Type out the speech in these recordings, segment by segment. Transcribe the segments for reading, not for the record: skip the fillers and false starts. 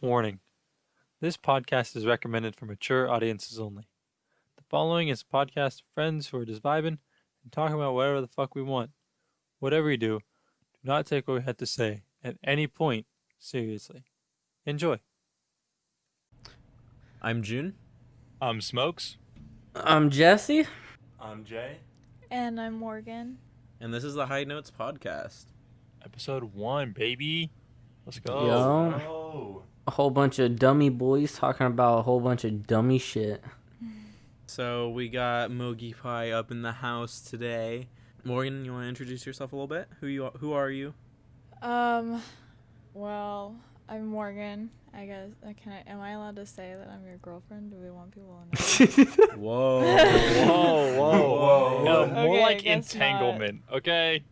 Warning: this podcast is recommended for mature audiences only. The following is a podcast of friends who are just vibing and talking about whatever the fuck we want. Whatever you do not take what we had to say at any point seriously. Enjoy. I'm June. I'm Smokes. I'm Jesse. I'm Jay. And I'm Morgan. And this is the High Notes Podcast. Episode 1, baby. Let's go. Oh. A whole bunch of dummy boys talking about a whole bunch of dummy shit. So we got Mogi Pie up in the house today. Morgan, you want to introduce yourself a little bit? Who are you? Well, I'm Morgan. I guess. Am I allowed to say that I'm your girlfriend? Do we want people to know? Whoa. Whoa. No, more Okay, I like guess entanglement, okay?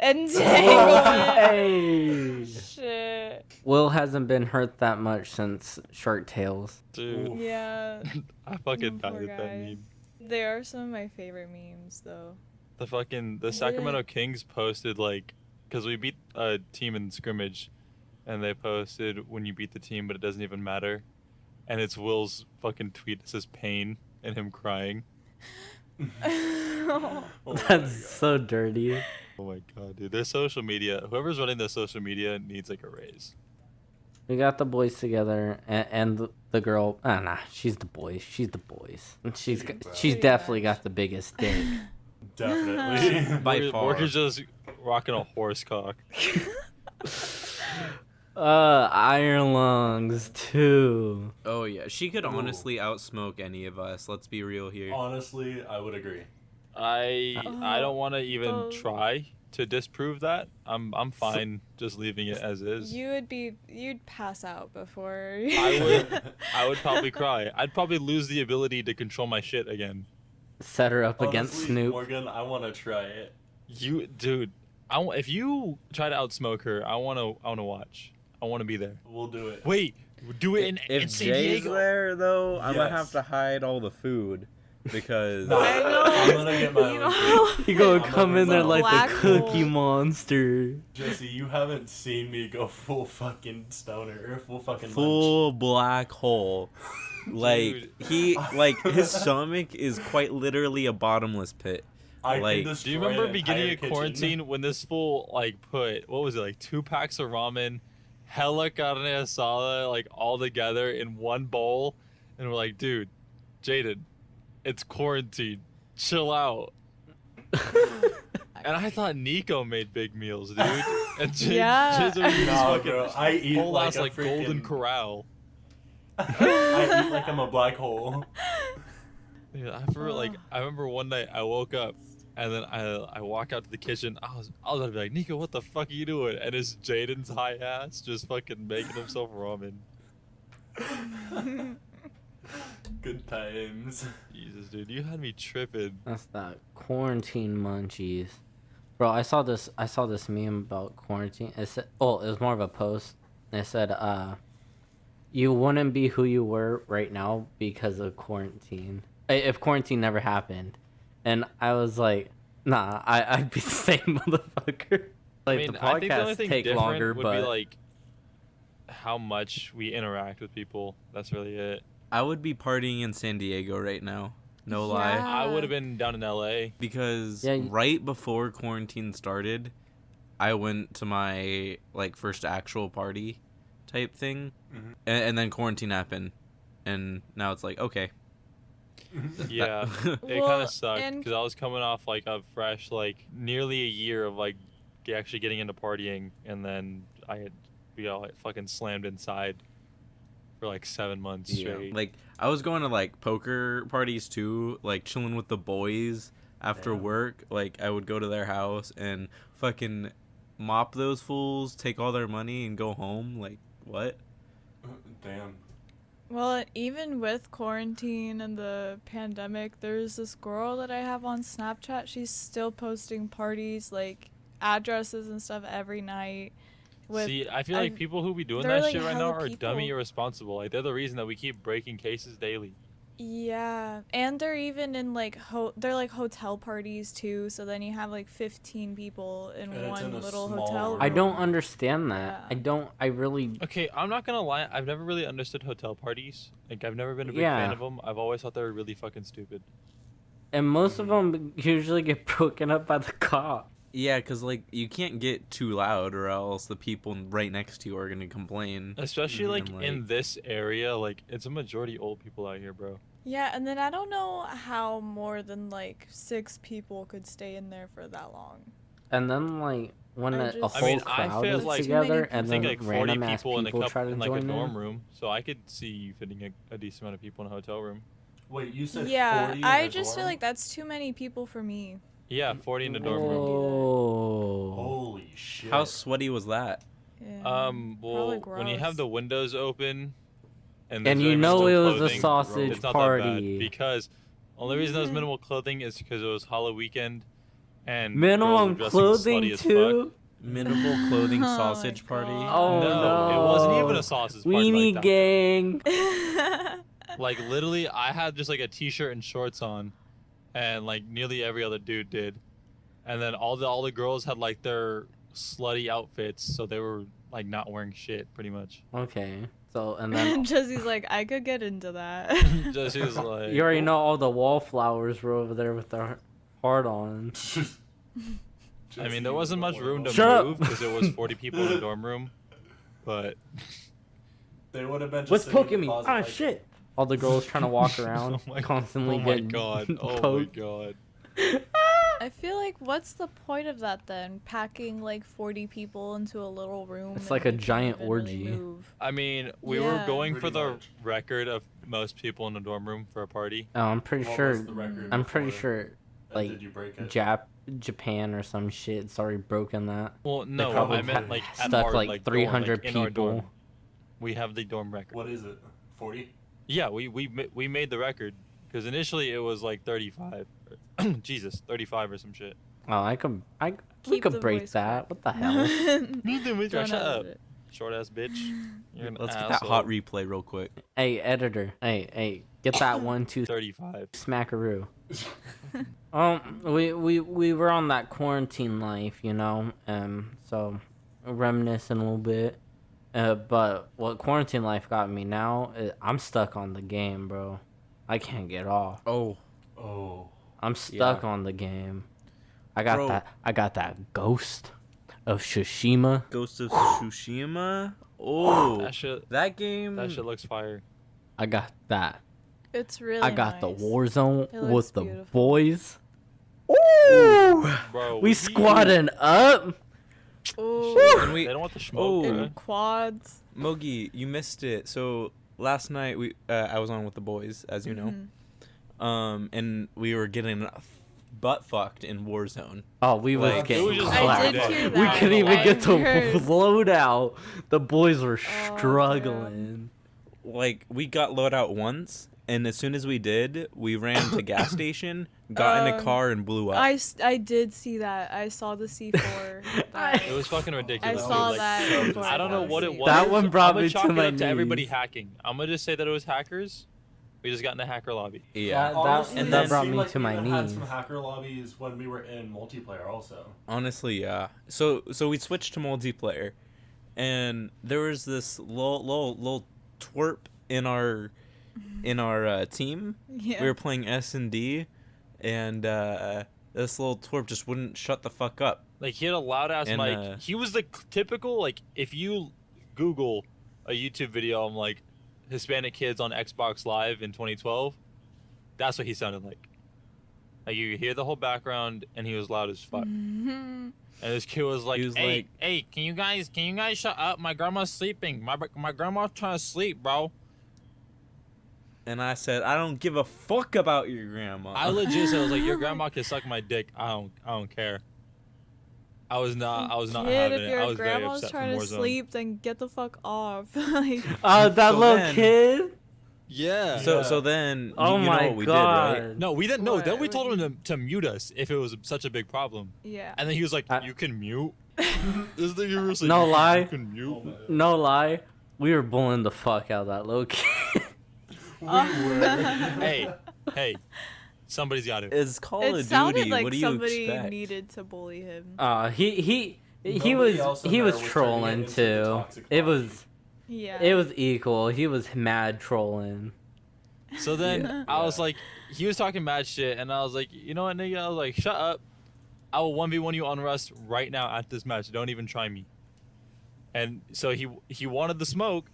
Entanglement. Hey. Shit. Will hasn't been hurt that much since Shark Tales. Dude, Yeah. I fucking Poor died at that guy. meme. They are some of my favorite memes, though. The Sacramento Kings posted, like, because we beat a team in scrimmage, and they posted when you beat the team, but it doesn't even matter. And it's Will's fucking tweet that says pain and him crying. That's so dirty. Oh my god, dude. Their social media, whoever's running their social media needs like a raise. We got the boys together, and the girl. Nah, she's the boys. She's the boys. And she's Pretty definitely much. got the biggest dick. Definitely. By far. Morgan's just rocking a horse cock. Iron lungs too. Oh, yeah. She could Ooh. honestly outsmoke any of us. Let's be real here. Honestly, I would agree. I don't want to even Oh. try to disprove that. I'm fine just leaving it as is. You'd pass out before. I would probably cry. I'd probably lose the ability to control my shit again. Set her up against Honestly, Snoop. Morgan, I want to try it. Dude, if you try to outsmoke her, I want to watch. I want to be there. We'll do it. Wait, do it in If San Jay's Diego. there, though, I'm going to Yes. have to hide all the food. Because... No, I know. I'm gonna get my You own know- food. You gonna I'm come gonna in there go like black the Cookie hole. Monster. Jesse, you haven't seen me go full fucking stoner or full fucking full black hole. Like, Dude. his stomach is quite literally a bottomless pit. I like, can Do you destroy remember an beginning entire of kitchen. quarantine when this fool like put what was it like 2 packs of ramen, hella carne asada like all together in one bowl, and we're like, dude, Jaden, it's quarantine, chill out. And I thought Nico made big meals, dude. And Yeah. Jaden eating Nah, fucking bro, I eat whole like ass a like freaking... Golden Corral. I eat like I'm a black hole. Yeah, I remember one night I woke up and then I walk out to the kitchen. I was about to be like, Nico, what the fuck are you doing? And it's Jaden's high ass just fucking making himself ramen. Good times. Jesus, dude, you had me tripping. That's that quarantine munchies. Bro, I saw this meme about quarantine. It said, it was more of a post. And it said, you wouldn't be who you were right now because of quarantine. If quarantine never happened. And I was like, nah, I'd be the same motherfucker. Like, the I think the only podcasts thing take different longer, would but be like how much we interact with people. That's really it. I would be partying in San Diego right now. No lie. Yeah. I would have been down in LA. Because Yeah, right before quarantine started, I went to my like first actual party type thing, Mhm. and then quarantine happened, and now it's like okay. Yeah. It kind Well, of sucked and- because I was coming off like a fresh, like nearly a year of like actually getting into partying, and then we got like fucking slammed inside for like 7 months straight. Like I was going to like poker parties too, like chilling with the boys after Damn. work. Like I would go to their house and fucking mop those fools, take all their money, and go home. Like what? Damn. Well, even with quarantine and the pandemic, there's this girl that I have on Snapchat. She's still posting parties, like addresses and stuff every night. See, I feel like I've- people who be doing there are, that like, shit right now hella are dummy people- irresponsible. Like they're the reason that we keep breaking cases daily. Yeah, and they're even in like they're like hotel parties too. So then you have like 15 people in And it's one in a little small hotel room. room. I don't understand that. Yeah. I really. Okay, I'm not gonna lie. I've never really understood hotel parties. Like, I've never been a big Yeah. fan of them. I've always thought they were really fucking stupid. And most of them usually get broken up by the cop. Yeah, because, like, you can't get too loud or else the people right next to you are going to complain. Especially like And, in this area, like it's a majority old people out here, bro. Yeah, and then I don't know how more than like 6 people could stay in there for that long. And then like when I a just- I whole mean, I crowd feel is like- together, I and think then like 40 random ass people people in try to like a join dorm in. room, so I could see you fitting a decent amount of people in a hotel room. Wait, you said Yeah, 40 in I a just feel dorm? like that's too many people for me. Yeah, 40 in a dorm room. Whoa. Holy shit. How sweaty was that? Yeah, Well, probably when you have gross. the windows open, and And there's you very know minimal it was a clothing, sausage it's not that bad party. because only reason there was minimal clothing is because it was Halloween weekend, and Minimum girls were dressing clothing slutty as too. Minimal clothing Oh my sausage party? God. Oh No, no! it wasn't even a sausage party Weenie like that. gang. Like literally, I had just like a t-shirt and shorts on, and like nearly every other dude did, and then all the girls had like their slutty outfits, so they were like not wearing shit pretty much. Okay, so and then Jesse's like, I could get into that. Just he was like, you already know all the wallflowers were over there with their heart on. I mean, there wasn't much room to Shut up. move because it was 40 people in a dorm room, but They would have been just What's sitting in poking the me? closet Ah, like- shit! All the girls trying to walk around, Oh my- constantly oh my getting god, oh my poked. god. I feel like what's the point of that then? Packing like 40 people into a little room. It's and like you a can't giant even really orgy. move. I mean, we were Yeah. going for Pretty the much. record of most people in a dorm room for a party. Oh, I'm pretty What sure. was the record I'm pretty before? sure, And like, did you break it? Japan or some shit. It's already broken that. Well, no, probably I meant like at stuck our, like dorm, 300 like, in our dorm. people. We have the dorm record. What is it? 40? Yeah, we made the record because initially it was like 35. Jesus, 35 or some shit. Oh, we Keep could the break voice that. crack. What the hell? Shut Don't up, edit it. short ass bitch. You're an Let's get asshole. that hot replay real quick. Hey, editor. Hey, get that 1, 2, 35. smackaroo. We were on that quarantine life, you know, so reminiscing a little bit. But what quarantine life got me now, I'm stuck on the game, bro. I can't get off. Oh, Oh. I'm stuck Yeah. on the game. I got Bro. that Ghost of Tsushima. Ghost of Tsushima? Oh, That shit game. looks fire. I got that. It's really I got the nice. Warzone It looks with the beautiful. boys. Ooh, Bro, we squatting up. Ooh, And They don't want the Oh. smoke, bro. in quads. Mogi, you missed it. So last night I was on with the boys, as you know, and we were getting butt fucked in Warzone. Oh, we was Like, getting it was just I clapped. did hear We that. couldn't even I get to heard. loadout. The boys were Oh, struggling. Like we got loadout once, and as soon as we did, we ran to gas station, got in a car, and blew up. I did see that. I saw the C4. that- It was fucking ridiculous. I dude. saw Like, that. so before I don't know fell what it asleep. was. That one brought I'ma me chalk to it my up to everybody knees. hacking. I'm gonna just say that it was hackers. We just got in a hacker lobby. Yeah. Honestly, and that then- brought seemed me like to we my even had knees. some hacker lobbies when we were in multiplayer also. Honestly, yeah. So we switched to multiplayer, and there was this little twerp in our team. Yeah. We were playing S&D, and this little twerp just wouldn't shut the fuck up. Like he had a loud ass And, mic. He was the typical like if you Google a YouTube video on like Hispanic kids on Xbox Live in 2012, that's what he sounded like. Like you hear the whole background, and he was loud as fuck. And this kid was like, He was "Hey, like- hey, can you guys shut up? My grandma's sleeping. My grandma's trying to sleep, bro." And I said, I don't give a fuck about your grandma. I legit said, "I was like, your grandma can suck my dick. I don't care." I was not Kid, having if it. your I was very grandma's upset trying from to Warzone. sleep, then get the fuck off. Like, Oh, that So little then- kid. Yeah. So then Oh you know my what we god. did, right? No, we didn't. No, What? then we What told do him to mute us if it was such a big problem. yeah. And then he was like, I- "You can mute." This thing you were like, No lie. You can mute. No lie, we were bullying the fuck out of that little kid. We were. Hey, somebody's got to. It's Call It of sounded Duty. like What do you somebody expect? needed to bully him. He Nobody else in there was was turning trolling it into the too. toxic It party. was Yeah. it was equal. He was mad trolling. So then Yeah. I was Yeah. like, he was talking mad shit, and I was like, you know what, nigga? I was like, shut up. I will 1v1 you on Rust right now at this match. Don't even try me. And so he wanted the smoke,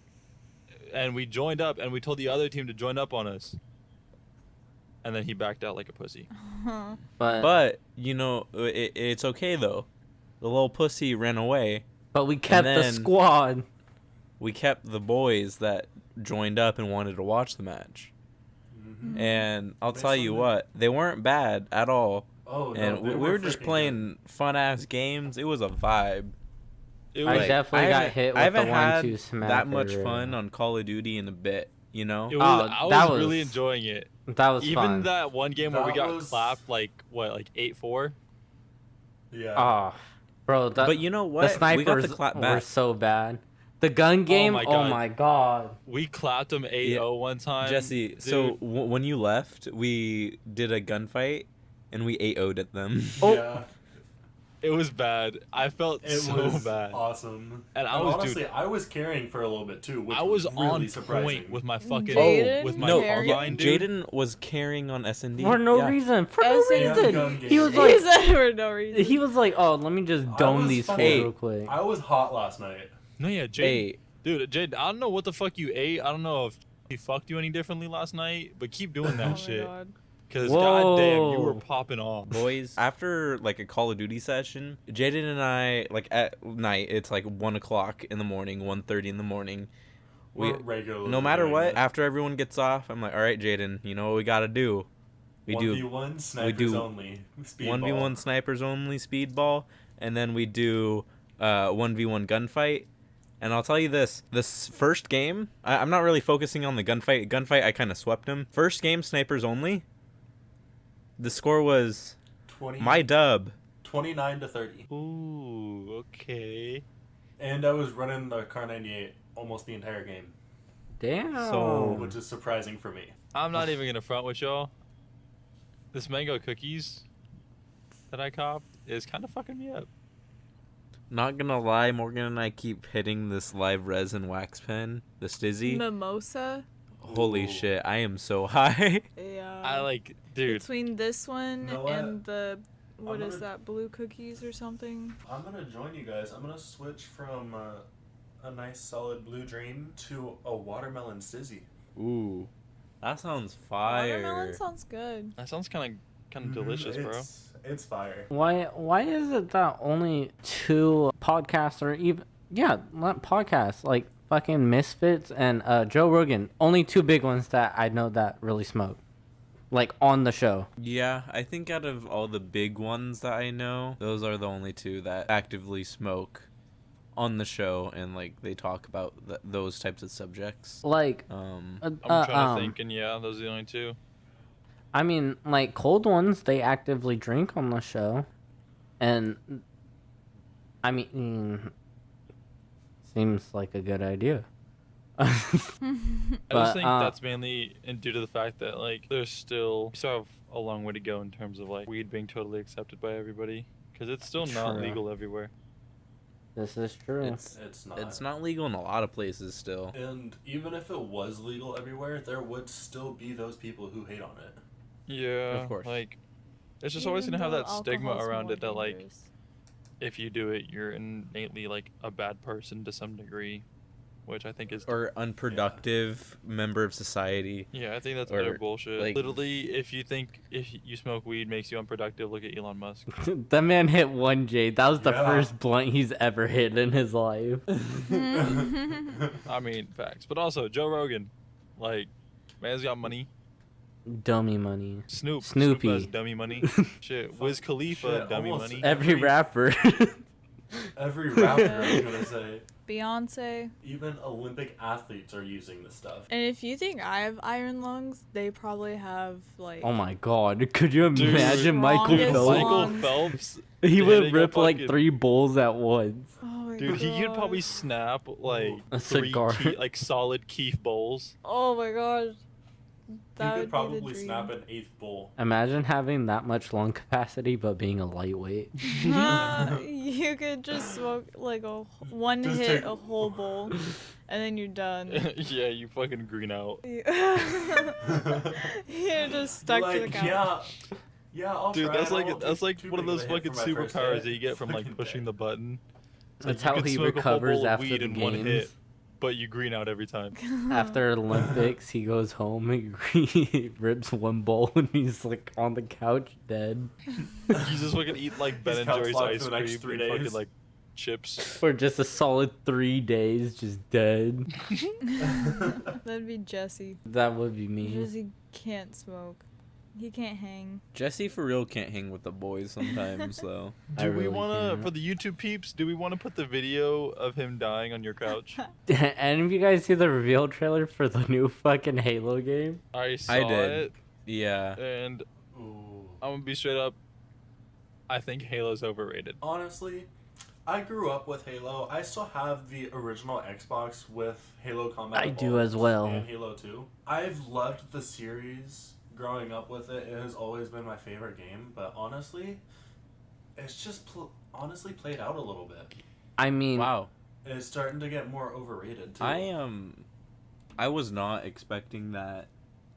and we joined up, and we told the other team to join up on us. And then he backed out like a pussy. But you know, it's okay though. The little pussy ran away. But we kept the then- squad. We kept the boys that joined up and wanted to watch the match. Mhm. And I'll They tell you summoned- what, they weren't bad at all. Oh, no, And they we were were just freaking playing fun ass games. It was a vibe. It I was, definitely got haven't- hit I with the haven't had 1-2 smack. that much fun on Call of Duty in a bit, you know? it was, Oh, I that was really was- enjoying it. That was Even fun. that one game where we That got was- clapped, like 8-4. good. Yeah. Oh, bro, But you know the what? snipers We got the clap were back. so bad. The gun game, my oh God. my god. We clapped them 8-0 one time. Jesse, dude. so when you left, we did a gunfight and we 8-0'd at them. Oh. Yeah. It was bad. I felt It so was bad. awesome. And I But was- honestly, dude- I was carrying for a little bit too, which I was really on surprising. point with my fucking Jaden with my no, carried- carbine, dude. Jaden was carrying on S&D. For no Yeah. reason. For As no in- reason. Gun He was game. like He said for no reason. he was like, "Oh, let me just I dome was these fools fucking- real quick." I was hot last night. No, yeah, Jaden. Hey, Dude, Jaden, I don't know what the fuck you ate. I don't know if he fucked you any differently last night, but keep doing that Oh my shit. God. Because goddamn, you were Whoa. popping off. boys, after like a Call of Duty session, Jaden and I, like at night, it's like 1 o'clock in the morning, 1:30 in the morning. We're regularly No matter doing what, this. after everyone gets off, I'm like, all right, Jaden, you know what we gotta do? We do 1v1 snipers do only. Speedball. 1v1 snipers only speedball, and then we do 1v1 gunfight. And I'll tell you this first game, I'm not really focusing on the gunfight. Gunfight, I kind of swept him. First game, snipers only. The score was 20, my dub. 29 to 30. Ooh, okay. And I was running the Car 98 almost the entire game, Damn. So- which is surprising for me. I'm not even gonna front with y'all. This mango cookies that I copped is kind of fucking me up. Not gonna lie, Morgan and I keep hitting this live resin wax pen, the Stizzy. Mimosa. Holy Ooh. shit, I am so high. Yeah. I like, dude. Between this one You know what? and the what I'm is gonna- that? Blue cookies or something? I'm gonna join you guys. I'm gonna switch from a nice solid blue dream to a watermelon stizzy. Ooh, that sounds fire. Watermelon sounds good. That sounds kind of delicious, bro. It's fire. Why is it that only 2 podcasts or even not podcasts like fucking Misfits and Joe Rogan, only 2 big ones that I know that really smoke, like on the show. Yeah, I think out of all the big ones that I know, those are the only 2 that actively smoke on the show and like they talk about those types of subjects. Like I'm trying to think, and yeah, those are the only 2. I mean, like cold ones, they actively drink on the show, and I mean, seems like a good idea. I But, just think that's mainly due to the fact that like we still have a long way to go in terms of like weed being totally accepted by everybody, because it's still not True. legal everywhere. This is true. It's not. It's not legal in a lot of places still. And even if it was legal everywhere, there would still be those people who hate on it. Yeah, Of course. Like, it's just always Even gonna have though that stigma alcohol's around more it that like dangerous. if you do it, you're innately like a bad person to some degree, which I think is Or unproductive member of society. yeah, I think that's or, utter bullshit. like- Literally, if you think if you smoke weed makes you unproductive, look at Elon Musk. That man hit 1 J. That was the Yeah. first blunt he's ever hit in his life. I mean, facts. But also Joe Rogan, like, man's got money. Dummy money. Snoop Snoopy. has dummy money. Shit, Wiz Khalifa, Shit, dummy almost money. Every rapper. Every rapper, I was gonna say. Beyonce. Even Olympic athletes are using this stuff. And if you think I have iron lungs, they probably have like. Oh my god. Could you Dude, imagine Michael strongest Phelps? Michael lungs. Phelps, hitting He would a rip like fucking- 3 bowls at once. Oh my dude, he could God. probably snap like A 3 cigar. like solid Keef bowls. Oh my god. That could would probably be the dream. snap an 8th bowl. Imagine having that much lung capacity but being a lightweight. You could just smoke like one Just hit take- a whole bowl, and then you're done. Yeah, you fucking green out. You're just stuck to the Like, couch. yeah, I'll Dude, try. that's and I like won't that's take like too one of big those a hit fucking for my first superpowers hit. that you get from like Fucking pushing dead. the button. It's That's like, how you could he smoke a whole recovers bowl of after weed the in one hit, games. but you green out every time. After Olympics, he goes home, he rips one bowl, and he's like on the couch dead. You just fucking eat like Ben He's and couch Jerry's locked ice for the next cream 3 and fucking days. like chips. For just a solid 3 days, just dead. That'd be Jesse. That would be me. Jesse can't smoke. He can't hang. Jesse for real can't hang with the boys sometimes though. I Do we really wanna can't. for the YouTube peeps? Do we want to put the video of him dying on your couch? Any of you guys see the reveal trailer for the new fucking Halo game? I saw did. it, Yeah. and Ooh. I'm gonna be straight up. I think Halo's overrated. Honestly, I grew up with Halo. I still have the original Xbox with Halo Combat I do Evolved as well. and Halo 2. I've loved the series. Growing up with it, it has always been my favorite game. But honestly, it's just honestly played out a little bit. I mean, Wow. It's starting to get more overrated too. I was not expecting that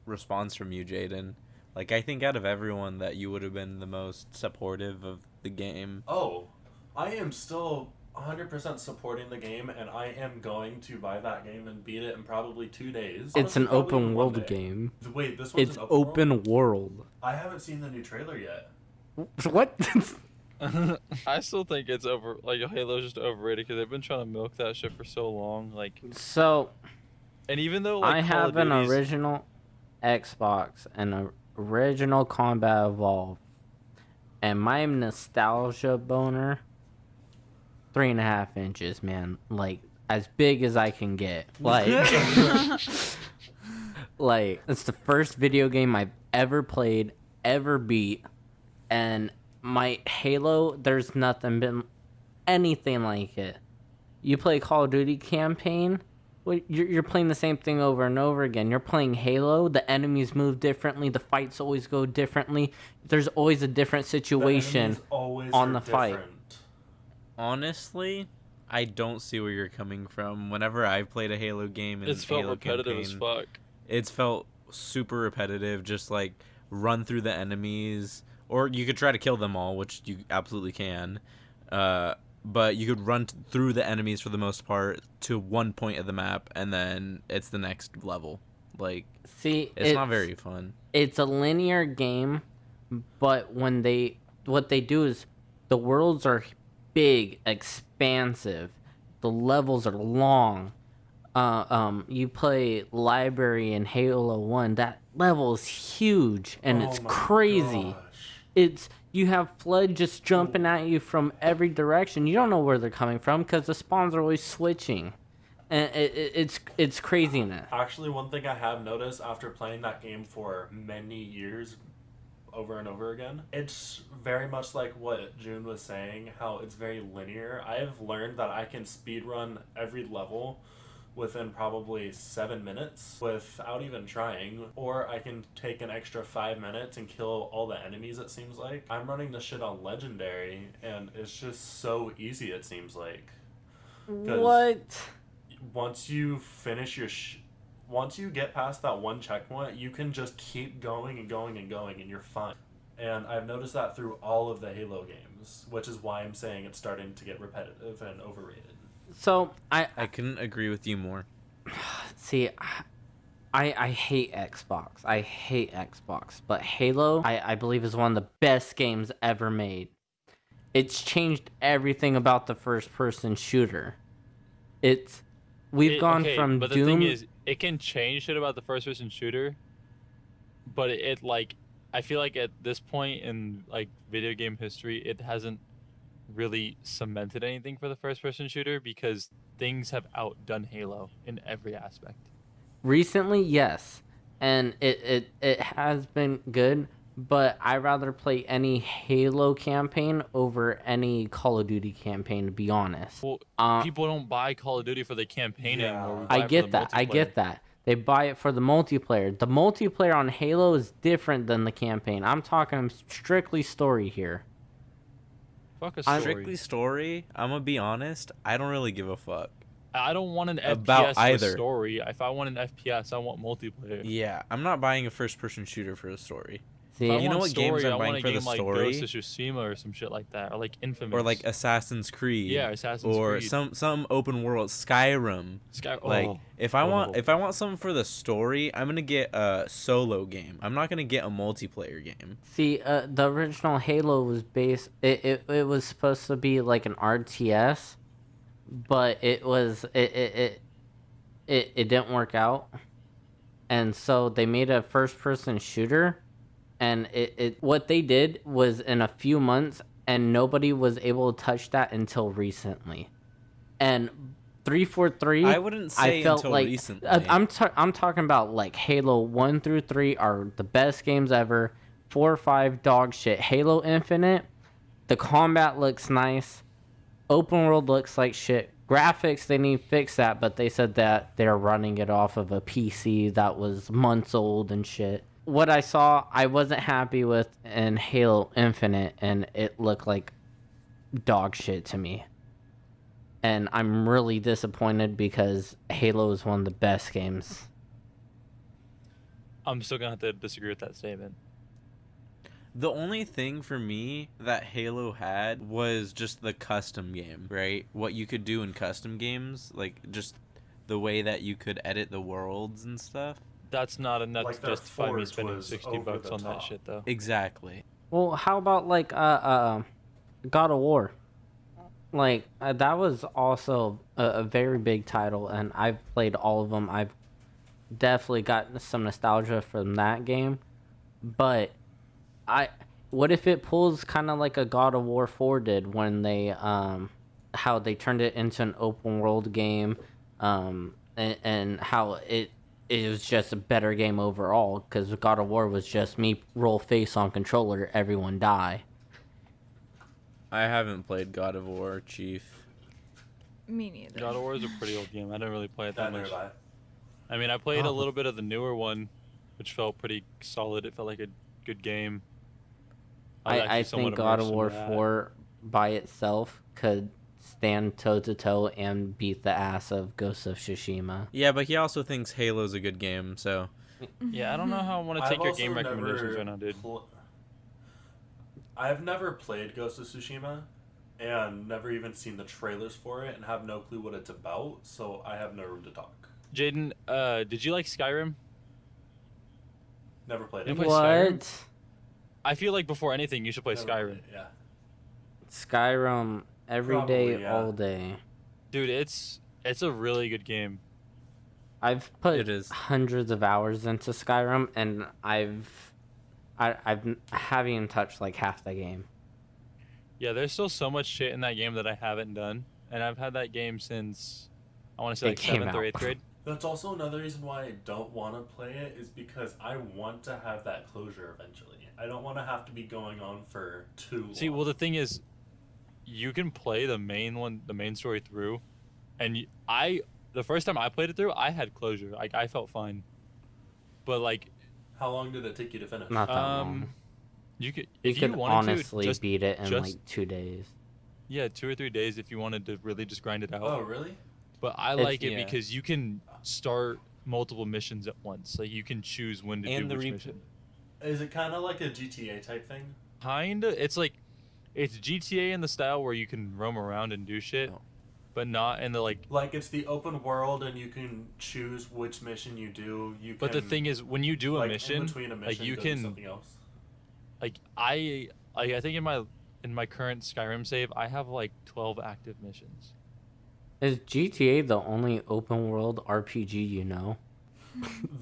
response from you, Jaden. Like I think out of everyone that you would have been the most supportive of the game. Oh, I am still 100% supporting the game, and I am going to buy that game and beat it in probably 2 days. it's Honestly, an probably open even world 1 day. game. Wait, this one's It's an open world. I haven't seen the new trailer yet. What? I still think it's over. Like Halo's just overrated because they've been trying to milk that shit for so long. Like, So, and even though like I Call have of an Duty's- original Xbox and an original Combat Evolved, and my nostalgia boner, 3.5 inches, man, like as big as I can get. Like, like it's the first video game I've ever played, ever beat, and my Halo, there's nothing been anything like it. You play Call of Duty campaign. Well, you're playing the same thing over and over again. You're playing Halo. The enemies move differently. The fights always go differently. There's always a different The situation enemies always on are the fight. different. Honestly, I don't see where you're coming from. Whenever I've played a Halo game and it's felt Halo repetitive campaign, as fuck. it's felt super repetitive. Just like run through the enemies, or you could try to kill them all, which you absolutely can. But you could run through the enemies for the most part to one point of the map, and then it's the next level. Like See, it's not very fun. It's a linear game, but what they do is the worlds are big, expansive. The levels are long. You play Library in Halo 1. That level is huge and Oh it's my crazy. gosh. You have Flood just jumping at you from every direction. You don't know where they're coming from because the spawns are always switching, and it's craziness. Actually, one thing I have noticed after playing that game for many years over and over again, it's very much like what June was saying, how it's very linear. I have learned that I can speedrun every level within probably 7 minutes without even trying, or I can take an extra 5 minutes and kill all the enemies, it seems like. I'm running this shit on Legendary, and it's just so easy, it seems like. 'Cause What? Once you finish your once you get past that one checkpoint, you can just keep going and going and going, and you're fine. And I've noticed that through all of the Halo games, which is why I'm saying it's starting to get repetitive and overrated. So I couldn't agree with you more. see, I hate Xbox. I hate Xbox. But Halo, I believe, is one of the best games ever made. It's changed everything about the first-person shooter. We've gone from but the Doom. thing is, it can change shit about the first-person shooter, but it like, I feel like at this point in like video game history, it hasn't really cemented anything for the first-person shooter because things have outdone Halo in every aspect. Recently, yes, and it has been good, but I'd rather play any Halo campaign over any Call of Duty campaign, to be honest. Well, Uh, people don't buy Call of Duty for the campaign Yeah. anymore. We buy I it for get the that. I get multiplayer. that. They buy it for the multiplayer. The multiplayer on Halo is different than the campaign. I'm talking strictly story here. Fuck a I'm- story. Strictly story, I'm gonna be honest, I don't really give a fuck. I don't want an About FPS either. with story. If I want an FPS, I want multiplayer. Yeah, I'm not buying a first-person shooter for a story. See, If I You know want what games story, I'm I buying want a for the game like story? Ghost of Tsushima or some shit like that, or like Infamous, Or like Assassin's Creed. Yeah, Assassin's or Creed. some open world Skyrim. Sky. Like Oh. if I want something for the story, I'm gonna get a solo game. I'm not gonna get a multiplayer game. See, the original Halo was based. It was supposed to be like an RTS, but it didn't work out, and so they made a first-person shooter, and what they did was in a few months, and nobody was able to touch that until recently, and 343. I wouldn't say I felt until like recently. I'm talking about like Halo 1 through 3 are the best games ever. 4 or 5 dog shit. Halo Infinite, the combat looks nice. Open world looks like shit. Graphics, they need to fix that, but they said that they're running it off of a PC that was months old and shit. What I saw, I wasn't happy with in Halo Infinite, and it looked like dog shit to me. And I'm really disappointed because Halo is one of the best games. I'm still gonna have to disagree with that statement. The only thing for me that Halo had was just the custom game, right? What you could do in custom games, like just the way that you could edit the worlds and stuff. That's not enough Like to their justify me Forge spending was $60 over the on that top. shit though. Exactly. Well, how about like God of War? Like that was also a very big title, and I've played all of them. I've definitely gotten some nostalgia from that game, but what if it pulls kind of like a God of War 4 did when they how they turned it into an open world game, and how it was just a better game overall, because God of War was just me roll face on controller, everyone die. I haven't played God of War, Chief. Me neither. God of War is a pretty old game. I didn't really play it that Neither much. have I. I mean, I played a Oh. little bit of the newer one, which felt pretty solid. It felt like a good game. was I actually somewhat think God of immersed in War that. 4 by itself could stand toe to toe and beat the ass of Ghost of Tsushima. Yeah, but he also thinks Halo's a good game, so Yeah, I don't know how I want to I've take your also game never recommendations right now, dude. I've never played Ghost of Tsushima and never even seen the trailers for it and have no clue what it's about, so I have no room to talk. Jaden, did you like Skyrim? Never played You it. play Skyrim? What? I feel like before anything, you should play Never Skyrim. played it, Yeah. Skyrim every day, Probably, yeah. all day. Dude, it's a really good game. I've put It is. hundreds of hours into Skyrim, and I haven't even touched like half the game. Yeah, there's still so much shit in that game that I haven't done, and I've had that game since I want to say It like came 7th or out. 8th grade. That's also another reason why I don't want to play it, is because I want to have that closure eventually. I don't want to have to be going on for too long. See, well, the thing is, you can play the main story through, and the first time I played it through, I had closure. Like I felt fine, but like How long did it take you to finish? Not that long. you could You if could you wanted honestly to just beat it in just- like 2 days. 2 or 3 days if you wanted to really just grind it out. Oh, really? But I It's- like it yeah. because you can start multiple missions at once. Like you can choose when to And do the which re- mission. Is it kind of like a GTA type thing? Kinda. It's GTA in the style where you can roam around and do shit, Oh. but not in the like. Like it's the open world and you can choose which mission you do. You But the can, thing is, when you do a like, mission, in between a mission, like you go do can, something else. like I think in my current Skyrim save, I have like 12 active missions. Is GTA the only open world RPG you know?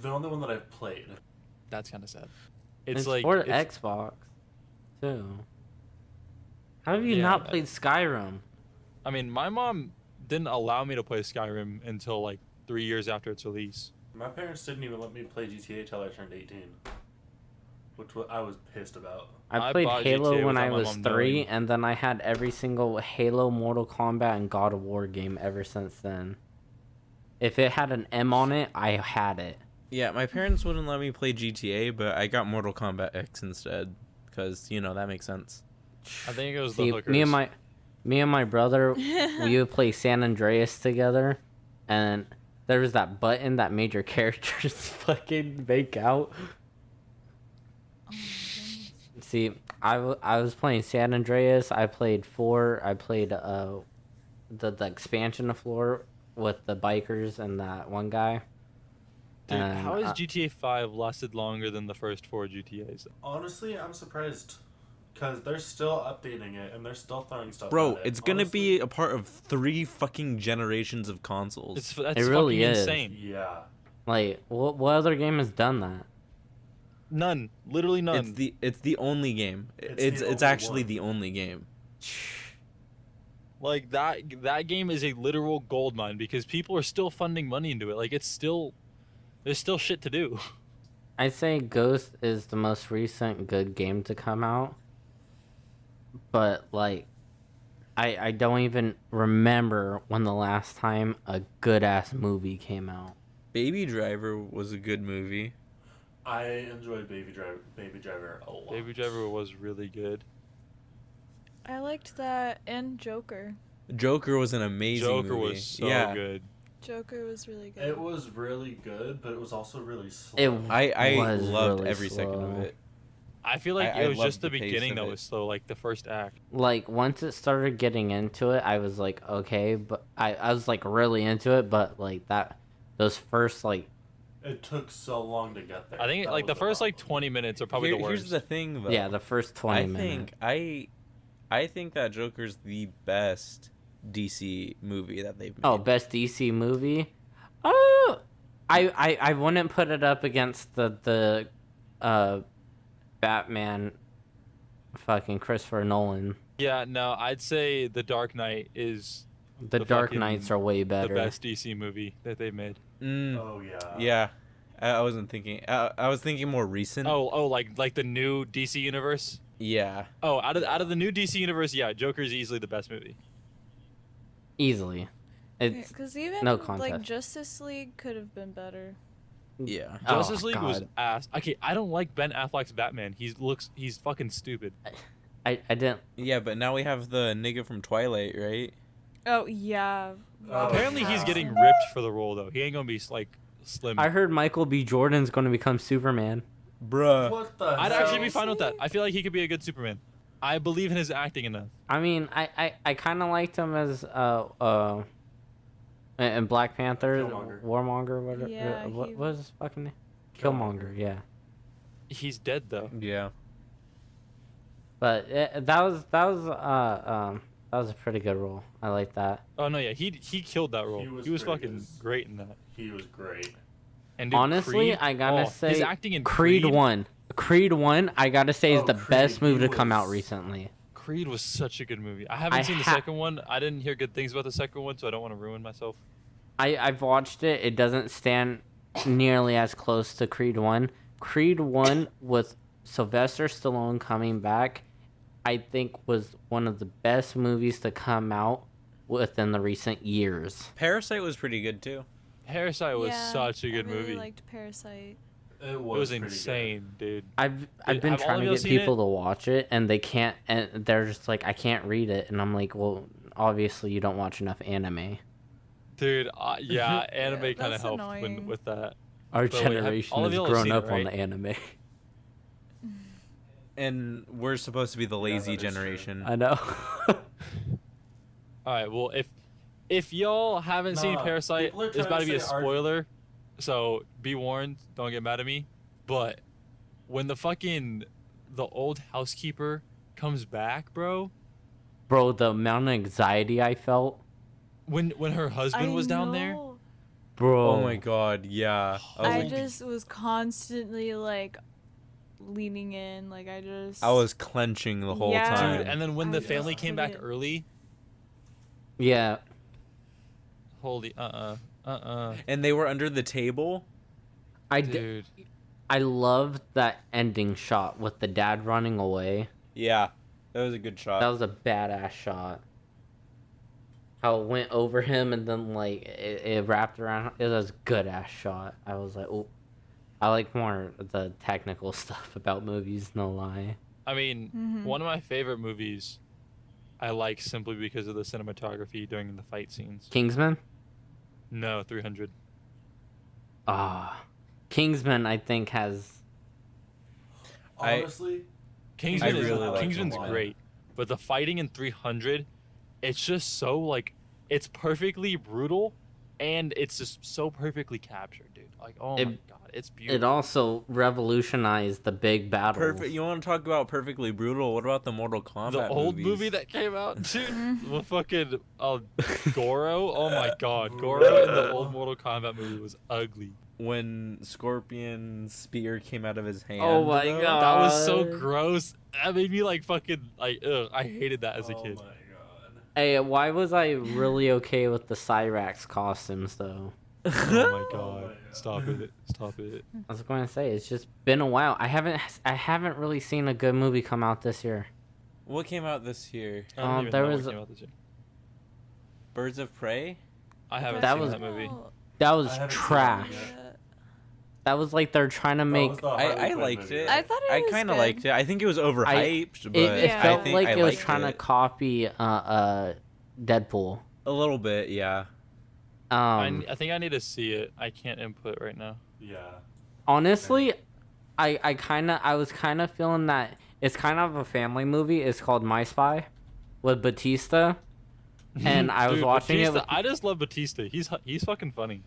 The only one that I've played. That's kind of sad. It's like for it's- Xbox too. How have you Yeah, not but- played Skyrim? I mean, my mom didn't allow me to play Skyrim until like 3 years after its release. My parents didn't even let me play GTA till I turned 18, which I was pissed about. I I played bought Halo GTA when I without my was mom 3, knowing. and then I had every single Halo, Mortal Kombat, and God of War game ever since then. If it had an M on it, I had it. Yeah, my parents wouldn't let me play GTA, but I got Mortal Kombat X instead, because that makes sense. I think it was See, the hookers. me and my brother, we would play San Andreas together, and there was that button that made your characters fucking make out. Oh my goodness. See, I was playing San Andreas. I played 4. I played the expansion of 4 with the bikers and that one guy. Dude, And, how has GTA 5 lasted longer than the first 4 GTAs? Honestly, I'm surprised. Because they're still updating it and they're still throwing stuff Bro, at it. it's gonna Honestly, be a part of 3 fucking generations of consoles. That's It really fucking is. insane. Yeah. like, what other game has done that? None. Literally none. It's the only game. It's the It's only actually one. the only game. Like that game is a literal gold mine because people are still funding money into it. Like there's still shit to do. I'd say Ghost is the most recent good game to come out. But, like, I don't even remember when the last time a good-ass movie came out. Baby Driver was a good movie. I enjoyed Baby Driver a lot. Baby Driver was really good. I liked that and Joker. Joker was an amazing Joker movie. was so yeah. good. Joker was really good. It was really good, but it was also really slow. I Was loved really every second of slow. it. I feel like I it was loved just the the pace beginning of that it. was slow, like the first act. Like, once it started getting into it, I was like, okay, but I was, like, really into it, but, like, those first, like, It took so long to get there. I think That like the was first like problem. 20 minutes are probably the worst. Here's the thing, though. yeah, the first 20 I minutes. think I think that Joker's the best DC movie that they've made. Oh, best DC movie? Oh, I wouldn't put it up against the Batman fucking Christopher Nolan. Yeah, no, I'd say The Dark Knight is The The Dark fucking- Knights are way the better. best DC movie that they've made. Oh, yeah. Yeah, I wasn't thinking. I was thinking more recent. Oh, like the new DC universe. Yeah. Oh, out of the new DC universe, yeah, Joker is easily the best movie. Easily. It's Because even no like contest. Justice League could have been better. Yeah. Oh, Justice League was God. ass. Okay, I don't like Ben Affleck's Batman. He's fucking stupid. I didn't. Yeah, but now we have the nigga from Twilight, right? Oh yeah. Oh, Apparently he's yeah. getting ripped for the role though. He ain't gonna be like slim. I heard Michael B. Jordan's going to become Superman. Bruh. What the I'd hell? actually be fine with that. I feel like he could be a good Superman. I believe in his acting enough. I mean, I kind of liked him as in Black Panther, Killmonger. Warmonger, whatever. Yeah, what he- was his fucking name? Killmonger, yeah. He's dead though. Yeah. But that was a pretty good role. I like that. Oh no, yeah, he killed that role. He was He was great fucking as- great in that. He was great. And dude, Honestly, Creed, I gotta his say, acting in Creed 1. Creed 1, I gotta say, is Oh, the Creed, best movie he to come out was- recently. Creed was such a good movie. I haven't I seen the ha- second one. I didn't hear good things about the second one, so I don't want to ruin myself. I've watched it. It doesn't stand nearly as close to Creed 1. Creed 1 with Sylvester Stallone coming back, I think was one of the best movies to come out within the recent years. Parasite was pretty good too. Parasite was Yeah, such a good I really movie. liked Parasite. It It was was pretty insane, dude. I've Did- been have all trying of to y'all get seen people it? to watch it, and they can't, and they're just like, I can't read it, and I'm like, well, obviously you don't watch enough anime. Dude, yeah, anime Yeah, kind of that's helped annoying. with that. Our But wait, have- generation all of has y'all have grown seen up it, on right? the anime. And we're supposed to be the lazy that is true. generation. I know. All right, well, if y'all haven't seen Nah, Parasite, people are it's trying about to to be a say our- spoiler, so be warned. Don't get mad at me. But when the old housekeeper comes back, bro, Bro, the amount of anxiety I felt, when her husband was down there, know. bro. Oh my god, yeah. I was, I like, just was constantly like leaning in, like I just. I was clenching the whole Yeah. time. dude, and then when I the just family came back couldn't. early, Yeah, holy And they were under the table. I did. dude. I loved that ending shot with the dad running away. Yeah, that was a good shot. That was a badass shot. how it went over him and then like it wrapped around. It was a good ass shot. I was like, oh, I like more the technical stuff about movies. No lie. I mean, Mhm. one of my favorite movies I like simply because of the cinematography during the fight scenes. Kingsman. No, 300. Ah, Kingsman. I think has. Honestly, Kingsman I is really like Kingsman's the one. great, but the fighting in 300, it's just so like it's perfectly brutal, and it's just so perfectly captured, dude. Like, oh my god, it's beautiful. It also revolutionized the big battles. Perfect. You want to talk about perfectly brutal? What about the Mortal Kombat The old movies? movie that came out, dude, with fucking Goro. Oh my god, Goro in the old Mortal Kombat movie was ugly. When Scorpion's spear came out of his hand. Oh my though? God. That was so gross. That made me like fucking like ugh. I hated that as a kid. Oh my god. Hey, why was I really okay with the Cyrax costumes though? Oh my Oh god. my God. Stop it. Stop it. I was going to say it's just been a while. I haven't really seen a good movie come out this year. What came out this year? I don't even there know was what came out this year. Birds of Prey? I haven't That seen was- that movie. That I was haven't seen it trash. yet. That was like they're trying to make. That was the I Harley Quinn liked movie, it. right? I thought it I was kind of good. liked it. I think it was overhyped, but It Yeah. felt I think like I it was liked trying to it. copy Deadpool. A little bit, yeah. I think I need to see it. I can't input right now. Yeah. Honestly, I was kind of feeling that it's kind of a family movie. It's called My Spy, with Batista, and I was Dude, watching Batista, it. With, I just love Batista. He's fucking funny.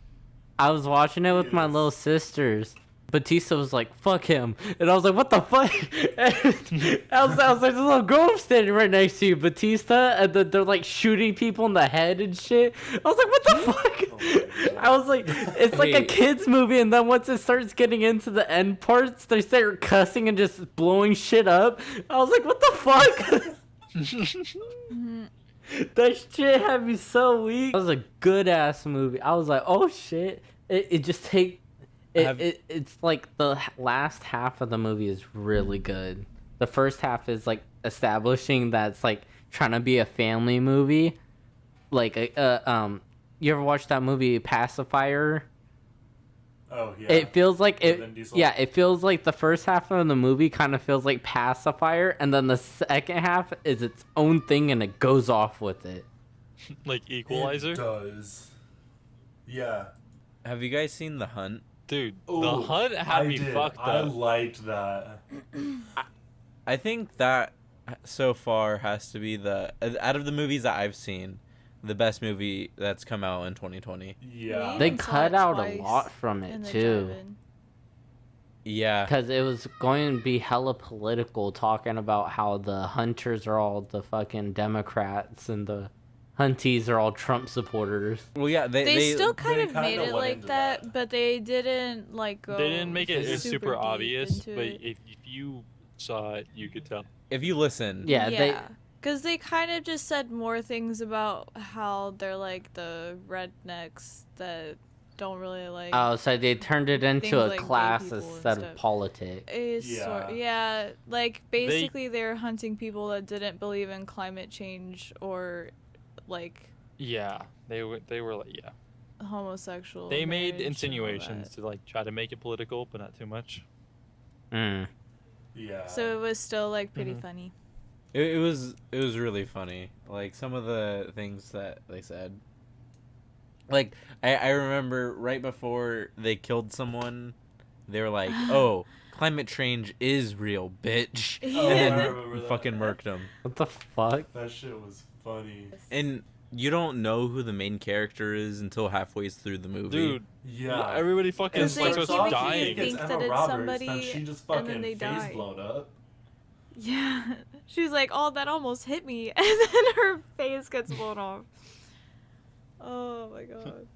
I was watching it with my Yes. little sisters. Batista was like, "Fuck him," and I was like, "What the fuck?" And I was like, "This little girl standing right next to you, Batista," and then they're like shooting people in the head and shit. I was like, "What the fuck?" Oh my God. I was like, "It's like a Hey. kids movie," and then once it starts getting into the end parts, they start cussing and just blowing shit up. I was like, "What the fuck?" That shit had me so weak. That was a good ass movie. I was like, "Oh shit!" It just take. It's like the last half of the movie is really good. The first half is like establishing that it's like trying to be a family movie. Like you ever watch that movie Pacifier? Oh yeah. It feels like With it. Vin Diesel? Yeah, it feels like the first half of the movie kind of feels like Pacifier, and then the second half is its own thing, and it goes off with it. Like Equalizer. It does. Yeah. Have you guys seen The Hunt? Dude, the Ooh, Hunt had I me did. fucked I up. liked that. I think that so far has to be out of the movies that I've seen, the best movie that's come out in 2020. Yeah. They even saw cut it out a twice lot from in it the too. drive-in. Yeah. Because it was going to be hella political, talking about how the hunters are all the fucking Democrats and the hunties are all Trump supporters. Well, yeah, They still kind they of kinda made it went like into that, that. but they didn't like go. They didn't make it super deep obvious, into but it. if you saw it, you could tell. if you listen, Yeah, because they kind of just said more things about how they're like the rednecks that don't really like. So they turned it into Things a like gay class people and instead of stuff. politics. Yeah, like basically they're hunting people that didn't believe in climate change or like Yeah, they were like yeah. homosexual. They made marriage and all insinuations that. to like try to make it political, but not too much. Mm. Yeah. So it was still like pretty Mhm. funny. it was really funny. Like some of the things that they said. Like I remember right before they killed someone, they were like, "Oh, climate change is real, bitch," Oh, I and remember then that. fucking murked them. What the fuck? That shit was funny. And you don't know who the main character is until halfway through the movie. Dude, Yeah. everybody fucking Because like they starts keep making dying. you think Gets that Emma it's Roberts, somebody, then she just and fucking then they face die. blown up. Yeah, she was like, "Oh, that almost hit me," and then her face gets blown off. Oh my god.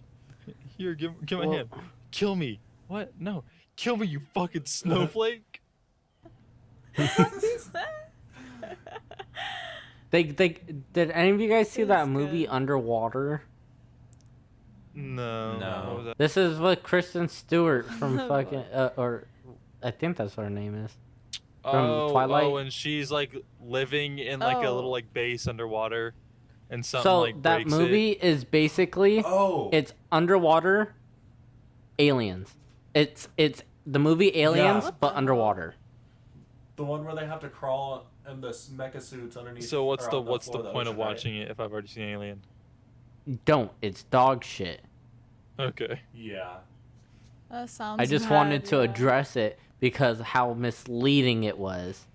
Here, give my Well- hand. Kill me. What? No. Kill me, you fucking snowflake. They did any of you guys see It that was movie good. Underwater? No. No. What was that? This is what Kristen Stewart from Oh, fucking or I think that's what her name is. Oh, Twilight? oh, and she's like living in like a Oh. little like base underwater, and something So like that breaks movie it. is basically Oh, it's underwater aliens. It's the movie Aliens, Yeah. but underwater. the one where they have to crawl in the mecha suits underneath. So what's or the on what's floor the of point of ocean, right? watching it if I've already seen Alien? Don't. It's dog shit. Okay. Yeah. That sounds I just bad, wanted to yeah. address it because how misleading it was.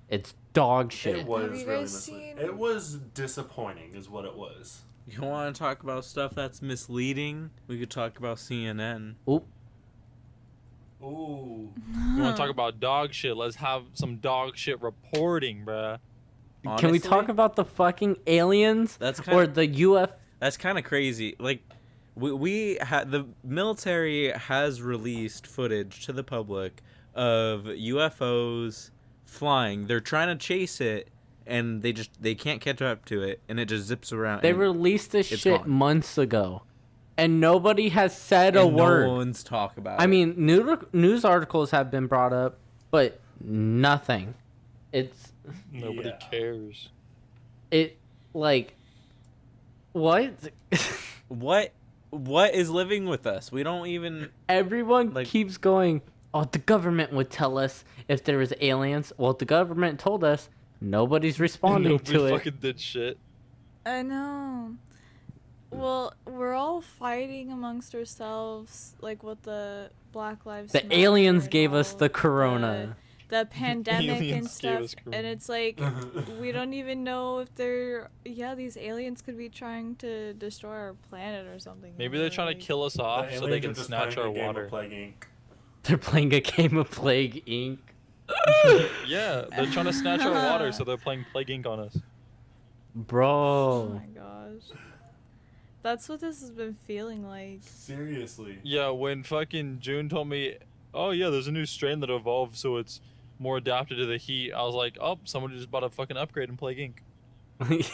It's dog shit. It was you really guys misleading. seen- It was disappointing, is what it was. You want to talk about stuff that's misleading? We could talk about CNN. Oop. Ooh. You want to talk about dog shit? Let's have some dog shit reporting, bruh. Can we talk Honestly, about the fucking aliens That's kind or of the UF? that's kind of crazy. Like, we had the military has released footage to the public of UFOs flying. They're trying to chase it, and they can't catch up to it, and it just zips around. They and, released this it's shit gone. months ago, and nobody has said a and word. no one's talk about I it. mean, news articles have been brought up, but nothing. It's Nobody Yeah. cares. it like what? what is living with us? We don't even. Everyone Like- keeps going. Oh, the government would tell us if there was aliens. Well, the government told us. Nobody's responding Nobody to it. fucking did shit. I know. Well, we're all fighting amongst ourselves, like with the Black Lives The Matter aliens and gave us all the corona. the pandemic and Aliens gave stuff, us corona. and it's like we don't even know if they're these aliens could be trying to destroy our planet or something. Maybe they're trying to kill us off The so they aliens are can just snatch playing our a game water. of Plague Inc. They're playing a game of Plague Inc. Yeah, they're trying to snatch our water, so they're playing Plague Inc. on us. Oh Bro. my gosh, that's what this has been feeling like. Seriously. Yeah, when fucking June told me, oh yeah, there's a new strain that evolved so it's more adapted to the heat, I was like, oh, somebody just bought a fucking upgrade in Plague Inc.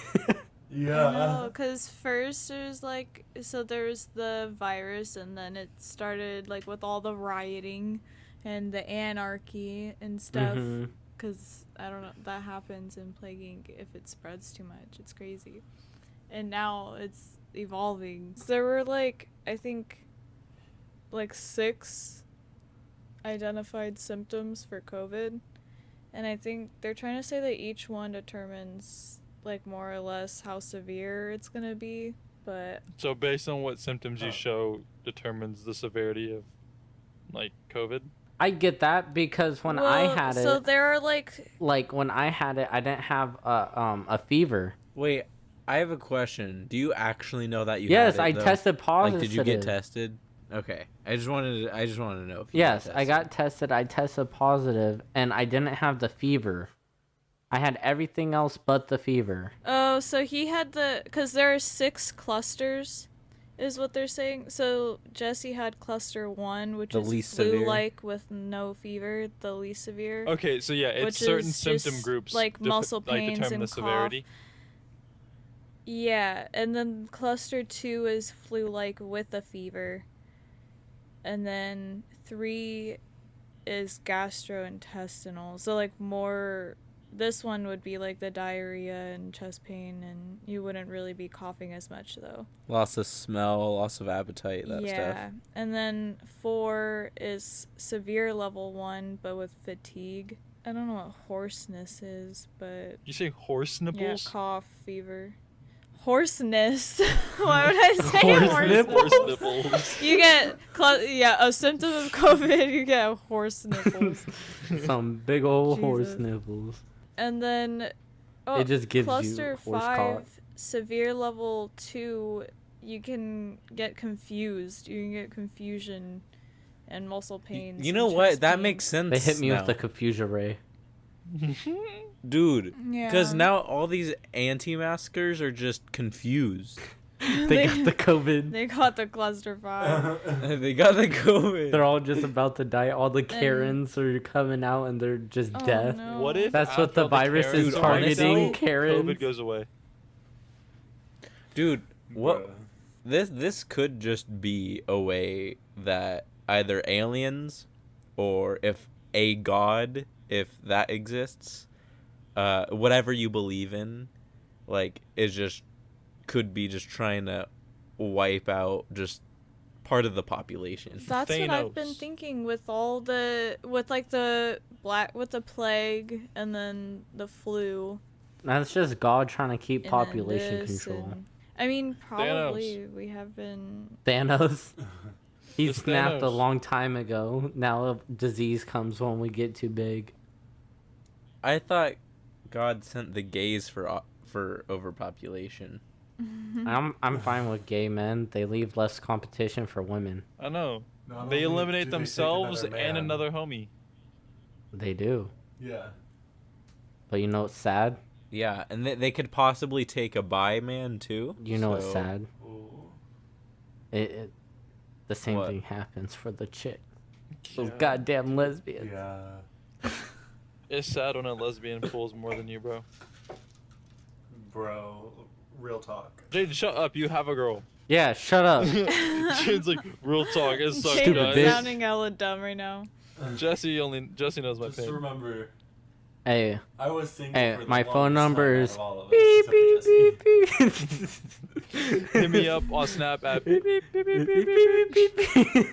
Yeah. I know, because first there's like, so there's the virus, and then it started like with all the rioting and the anarchy and stuff. Mhm. Because I don't know, that happens in Plague Inc. if it spreads too much. It's crazy. And now it's evolving. So there were like, I think, like 6 identified symptoms for COVID. And I think they're trying to say that each one determines like more or less how severe it's gonna be. But So based on what symptoms you Oh. show determines the severity of like COVID. I get that because when I well, had so it, there are like when I had it, I didn't have a fever. Wait, I have a question. Do you actually know that you Yes, had it, I though? tested positive. Like, did you get tested? Okay, I just wanted to know if you Yes, got I got tested. I tested positive, and I didn't have the fever. I had everything else but the fever. oh, so he had because there are 6 clusters, is what they're saying. So Jesse had cluster 1, which The is least severe. flu-like with no fever, the least severe. Okay, so yeah, it's Which certain is symptom just, groups like, muscle like pains determine and the severity. Yeah, and then cluster 2 is flu-like with a fever. And then 3 is gastrointestinal. So like more, this one would be like the diarrhea and chest pain, and you wouldn't really be coughing as much though. Loss of smell, loss of appetite, that yeah. stuff. And then 4 is severe level 1 but with fatigue. I don't know what hoarseness is, but You say horse yeah, nipples? cough, fever. Hoarseness. Why would I say Horse hoarseness? nipples? Horse nipples. You get, a symptom of COVID, you get horse nipples. Some big old horse Jesus. nipples. And then, It just gives you cluster horse 5, cock. severe level 2, you can get confused. You can get confusion and muscle pains. You and know what? chest That pains. makes sense. They hit me now. with the confusion ray. Dude, because Yeah. now all these anti-maskers are just confused. They got the COVID. They got the cluster 5. They got the COVID. They're all just about to die. All the Karens are coming out and they're just Oh, death. no. What if That's what after the virus Karens is are targeting, out, Karens. COVID goes away. Dude, what? Bruh. This could just be a way that either aliens, or if a god, if that exists, whatever you believe in, like, is just could be just trying to wipe out just part of the population. That's what I've been Thanos. thinking with like with the plague and then the flu. That's just God trying to keep and then population this control. I mean, probably we have been. Thanos. He It's snapped a Thanos. long time ago. Now a disease comes when we get too big. I thought God sent the gays for overpopulation. I'm fine with gay men. They leave less competition for women. I know. Not They only eliminate do they take themselves another and man- another homie. They do. Yeah. But you know what's sad? Yeah, and they could possibly take a bi man too. You know what's so- sad? Ooh. The same What? thing happens for the chick. Yeah. Those goddamn lesbians. Yeah. It's sad when a lesbian pulls more than you, bro. Bro, real talk. Jade, shut up. You have a girl. Yeah, shut up. Jade's like, real talk. It sucks, Jade Stupid is bitch. guys. sounding hella dumb right now. Jesse knows my Just pain. remember, Hey, I was single hey, for the my phone longest number time is out of all of us, beep except for beep Jesse. beep beep. Hit me up on Snap at Beep, beep, beep, beep, beep, beep,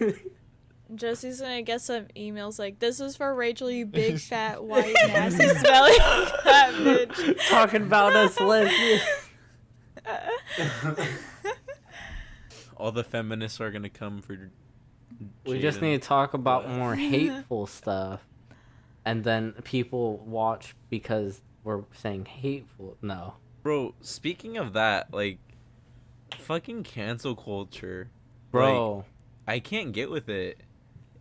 beep. Jesse's gonna get some emails like, "This is for Rachel, you big fat white nasty smelly fat bitch." Talking about us lesbians. All the feminists are gonna come for. We just Jaden. need to talk about What? more hateful stuff, and then people watch because we're saying hateful. No, Bro, speaking of that, like, fucking cancel culture, bro. I can't get with it.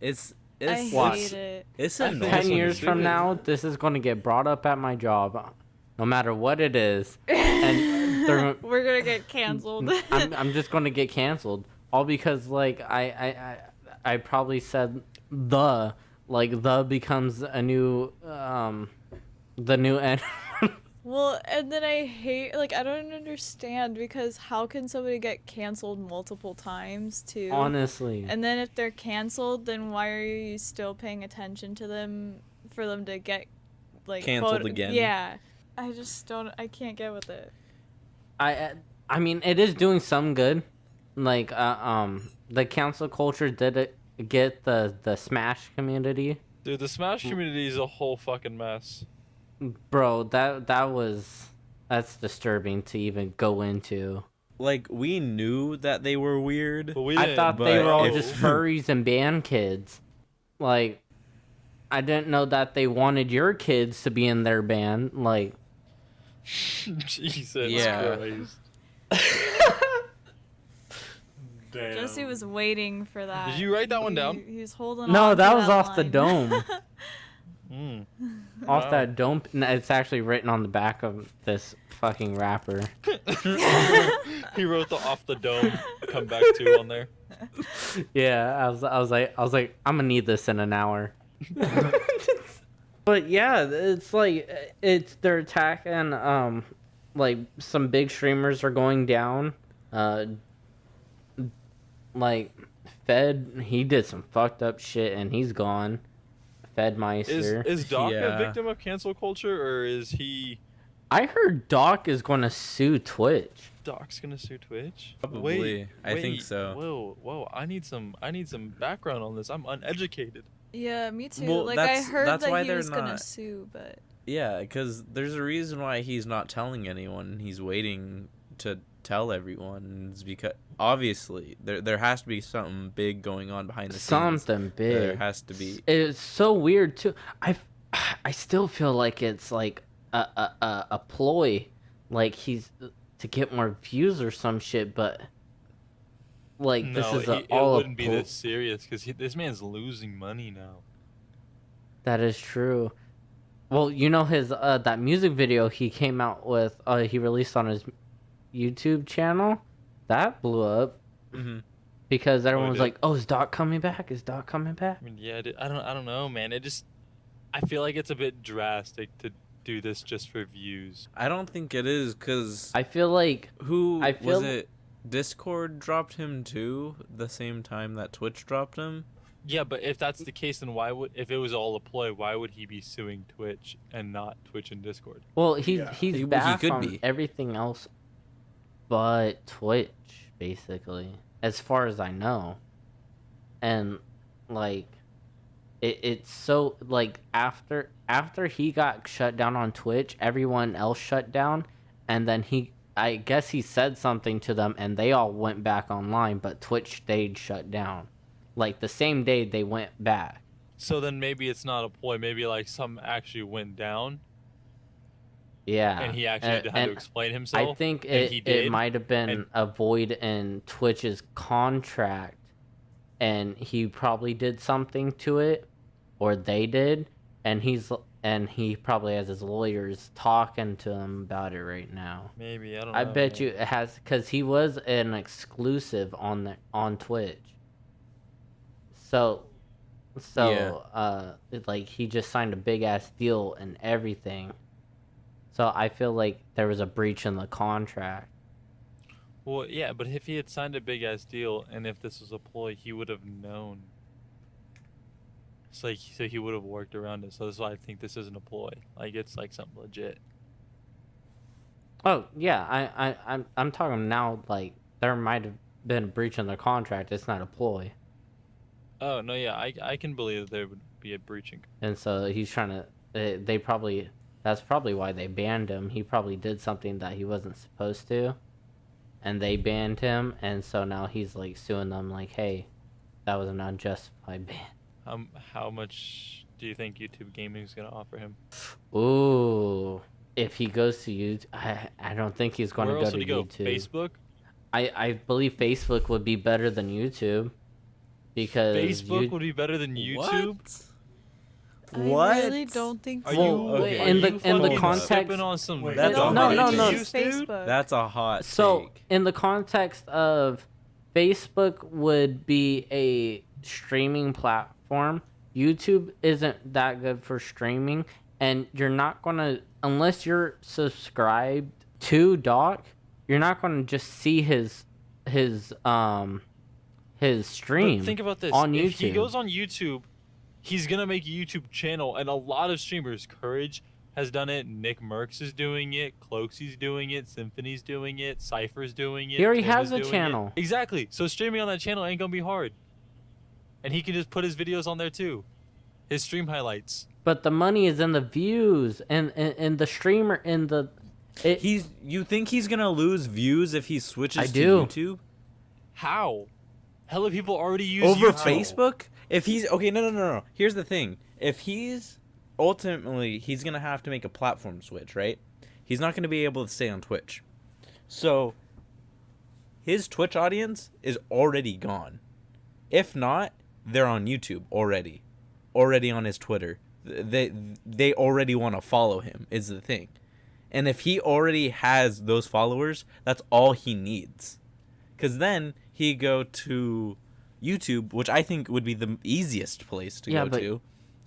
It's I Watch. hate it. it's I think annoying. that's 10 what years it's from doing. now, this is going to get brought up at my job, no matter what it is, and they're, We're gonna get canceled. I'm just going to get canceled, all because like I probably said the becomes a new the new N. Well, and then I hate, like, I don't understand because how can somebody get canceled multiple times too? Honestly, And then if they're canceled, then why are you still paying attention to them for them to get like Canceled again. Yeah, I just don't. I can't get with it. I mean it is doing some good, like the cancel culture did it get the Smash community. Dude, the Smash community is a whole fucking mess. Bro, that's disturbing to even go into. Like, we knew that they were weird. But we I didn't thought they were all know. just furries and band kids. Like, I didn't know that they wanted your kids to be in their band. Like, Jesus Yeah. Christ. Damn. Jesse was waiting for that. Did you write that one down? He was holding no, on to that was off the line. dome. Mm. Off Wow. that dome. It's actually written on the back of this fucking wrapper. He wrote the off the dome come back to on there. Yeah, I was like, I'm gonna need this in an hour. But yeah, it's like they're attacking. Like some big streamers are going down. Like Fed, he did some fucked up shit and he's gone. Fedmeister. Is Doc Yeah. a victim of cancel culture, or is he? I heard Doc is gonna sue Twitch. Doc's gonna sue Twitch? Probably. I think so. Whoa! I need some background on this. I'm uneducated. Yeah, me too. Well, like I that's- heard that's that why he they're was gonna not- sue, but Yeah, because there's a reason why he's not telling anyone. He's waiting to tell everyone. It's because obviously there has to be something big going on behind the scenes. Something There big. has to be. It's so weird too. I still feel like it's like a ploy, like he's to get more views or some shit. But like this is it all wouldn't be ploy. this serious because this man's losing money now. That is true. Well, you know his that music video he came out with. He released on his YouTube channel. That blew up Mhm. because everyone was did? like, "Oh, is Doc coming back? Is Doc coming back?" I mean, yeah, I don't know, man. I feel like it's a bit drastic to do this just for views. I don't think it is because I feel like who I was feel- it? Discord dropped him too the same time that Twitch dropped him. Yeah, but if that's the case, then if it was all a ploy, why would he be suing Twitch and not Twitch and Discord? well Yeah. he's He back could on be. everything else. but Twitch, basically, as far as I know. And like it's so like after he got shut down on Twitch, everyone else shut down, and then I guess he said something to them and they all went back online, but Twitch stayed shut down. Like the same day they went back. So then maybe it's not a ploy. Maybe like some actually went down, Yeah. and he actually had to explain I himself. think and he it did. might have been and- a void in Twitch's contract, and he probably did something to it, or they did, and he probably has his lawyers talking to him about it right now. Maybe I don't know. I bet you it has, because he was an exclusive on Twitch. So like he just signed a big ass deal and everything. So I feel like there was a breach in the contract. Well, yeah, but if he had signed a big ass deal, and if this was a ploy, he would have known. It's like so he would have worked around it. So that's why I think this isn't a ploy. Like it's like something legit. Oh yeah, I'm talking now. Like there might have been a breach in their contract. It's not a ploy, Oh no, yeah, I can believe that there would be a breaching. and so he's trying to. They probably that's probably why they banned him. He probably did something that he wasn't supposed to, and they banned him. And so now he's like suing them, like, hey, that was an unjustified ban. How much do you think YouTube Gaming is gonna offer him? Ooh, if he goes to YouTube, I don't think he's going Where to go else to would he go? YouTube. Facebook. I believe Facebook would be better than YouTube, because Facebook would be better than YouTube. What? I really don't think Are so. you okay. in the fucking context- stepping on some Wait, That's dumb no, no, no. issues, dude? Facebook. That's a hot So take. in the context of Facebook would be a streaming platform, YouTube isn't that good for streaming, and you're not gonna, unless you're subscribed to Doc, you're not gonna just see his stream. But think about this. on If he YouTube. goes on YouTube, he's gonna make a YouTube channel, and a lot of streamers, Courage has done it, Nick Merckx is doing it, Cloaksy's doing it, Symphony's doing it, Cypher's doing it. He already Tim has is a doing it. channel. Exactly. So streaming on that channel ain't gonna be hard, and he can just put his videos on there too, his stream highlights. But the money is in the views and the streamer in the. You think he's gonna lose views if he switches I to do. YouTube How? Hella people already use over YouTube. Facebook? If he's okay, no. Here's the thing: if he's ultimately he's gonna have to make a platform switch, right? He's not gonna be able to stay on Twitch, so his Twitch audience is already gone. If not, they're on YouTube already on his Twitter. They already want to follow him is the thing. And if he already has those followers, that's all he needs. Cuz then he go to YouTube, which I think would be the easiest place to go to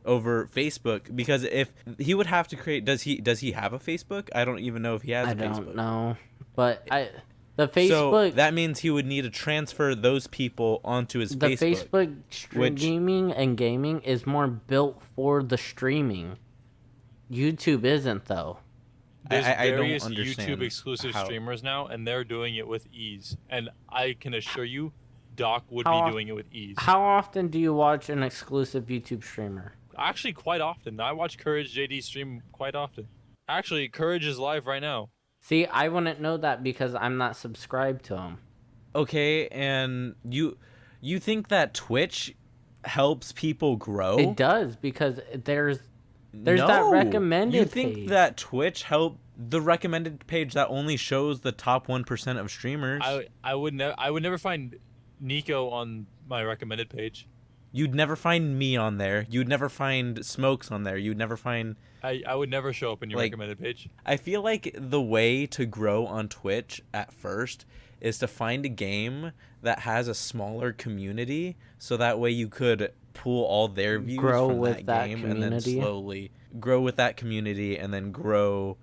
over Facebook, because if he would have to create does he have a Facebook? I don't even know if he has I a Facebook. don't know, but the Facebook. So that means he would need to transfer those people onto his The Facebook. Facebook which- streaming and gaming is more built for the streaming. YouTube isn't, though. There's I don't various understand YouTube exclusive how- streamers now, and they're doing it with ease. And I can assure you, Doc would How be of- doing it with ease. How often do you watch an exclusive YouTube streamer? Actually, quite often. I watch Courage JD stream quite often. Actually, Courage is live right now. See, I wouldn't know that because I'm not subscribed to him. Okay, and you think that Twitch helps people grow? It does, because there's that recommended You think page. that Twitch help the recommended page that only shows the top 1% of streamers? I would never find Nico on my recommended page. You'd never find me on there. You'd never find Smokes on there. You'd never find... I would never show up in your Like- recommended page. I feel like the way to grow on Twitch at first is to find a game that has a smaller community, so that way you could pull all their views Grow from with that game and then community. slowly grow with that community and then grow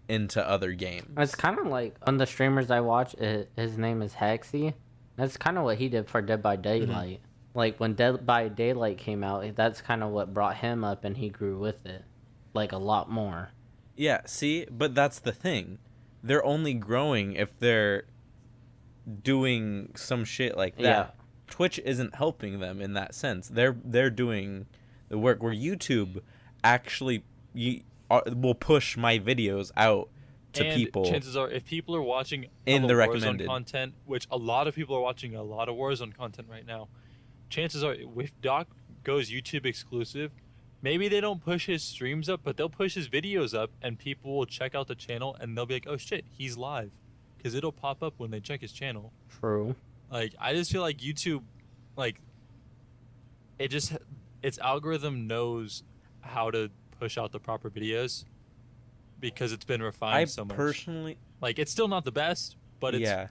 into other games. It's kind of like on the streamers I watch. His name is Hexy. That's kind of what he did for Dead by Daylight. Like when Dead by Daylight came out, that's kind of what brought him up, and he grew with it, like a lot more. Yeah, see, but that's the thing. They're only growing if they're doing some shit like that. Yeah. Twitch isn't helping them in that sense. They're doing the work where YouTube actually will push my videos out to And people chances are, if people are watching in hella the Warzone recommended content, which a lot of people are watching a lot of Warzone content right now, chances are, if Doc goes YouTube exclusive, maybe they don't push his streams up, but they'll push his videos up, and people will check out the channel, and they'll be like, "Oh shit, he's live," because it'll pop up when they check his channel. True. Like, I just feel like YouTube, like, its algorithm knows how to push out the proper videos because it's been refined I so much. personally Like, it's still not the best, but it's yeah.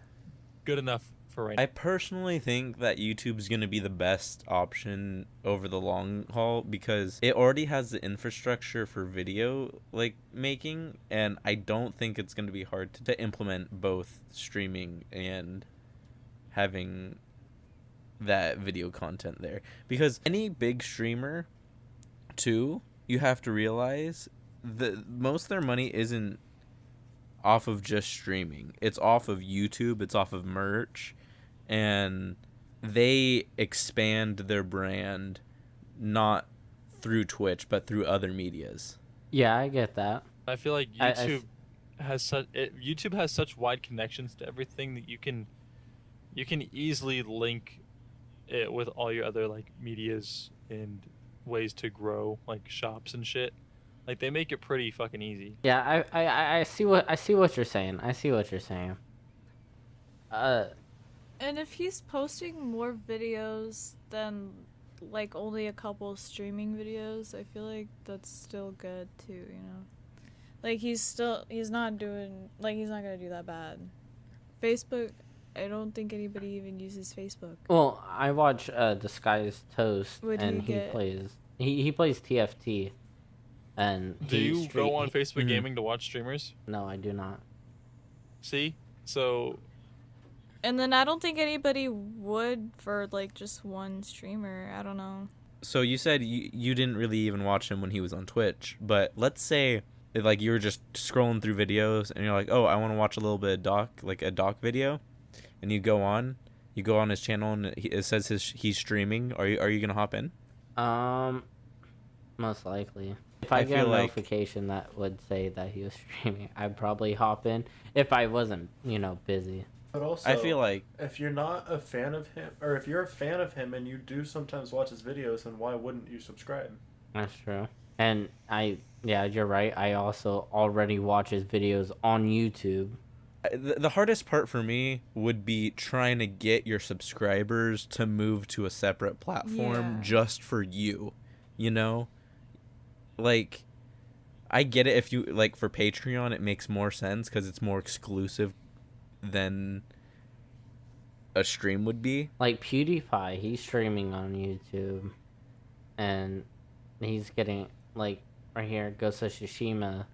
good enough for right I now. personally think that YouTube's going to be the best option over the long haul because it already has the infrastructure for video like making, and I don't think it's going to be hard to implement both streaming and having that video content there. Because any big streamer too, you have to realize that most of their money isn't off of just streaming. It's off of YouTube, it's off of merch, and they expand their brand not through Twitch but through other medias. Yeah, I get that. I feel like I- YouTube has such wide connections to everything that you can easily link it with all your other like medias and ways to grow like shops and shit. Like they make it pretty fucking easy. Yeah, I see what you're saying. I see what you're saying. And if he's posting more videos than like only a couple streaming videos, I feel like that's still good too, you know. Like he's not gonna do that bad. Facebook, I don't think anybody even uses Facebook. Well, I watch Disguised Toast, What do and you he get? plays he plays TFT, and Do you go on he- Facebook Mhm. Gaming to watch streamers? No, I do not. See? So And then I don't think anybody would for like just one streamer. I don't know. So you said you didn't really even watch him when he was on Twitch, but let's say if, like, you were just scrolling through videos and you're like, oh, I want to watch a little bit of a doc video, and you go on his channel and it says he's streaming. Are you gonna hop in? Most likely. If I get a feel like- notification that would say that he was streaming, I'd probably hop in if I wasn't, busy. But also, I feel like if you're not a fan of him, or if you're a fan of him and you do sometimes watch his videos, then why wouldn't you subscribe? That's true. And yeah, you're right. I also already watch his videos on YouTube. the hardest part for me would be trying to get your subscribers to move to a separate platform Yeah. just for you, you know? Like, I get it if you, like, for Patreon, it makes more sense because it's more exclusive than a stream would be. Like PewDiePie, he's streaming on YouTube, and he's getting like right here, Ghost of Tsushima,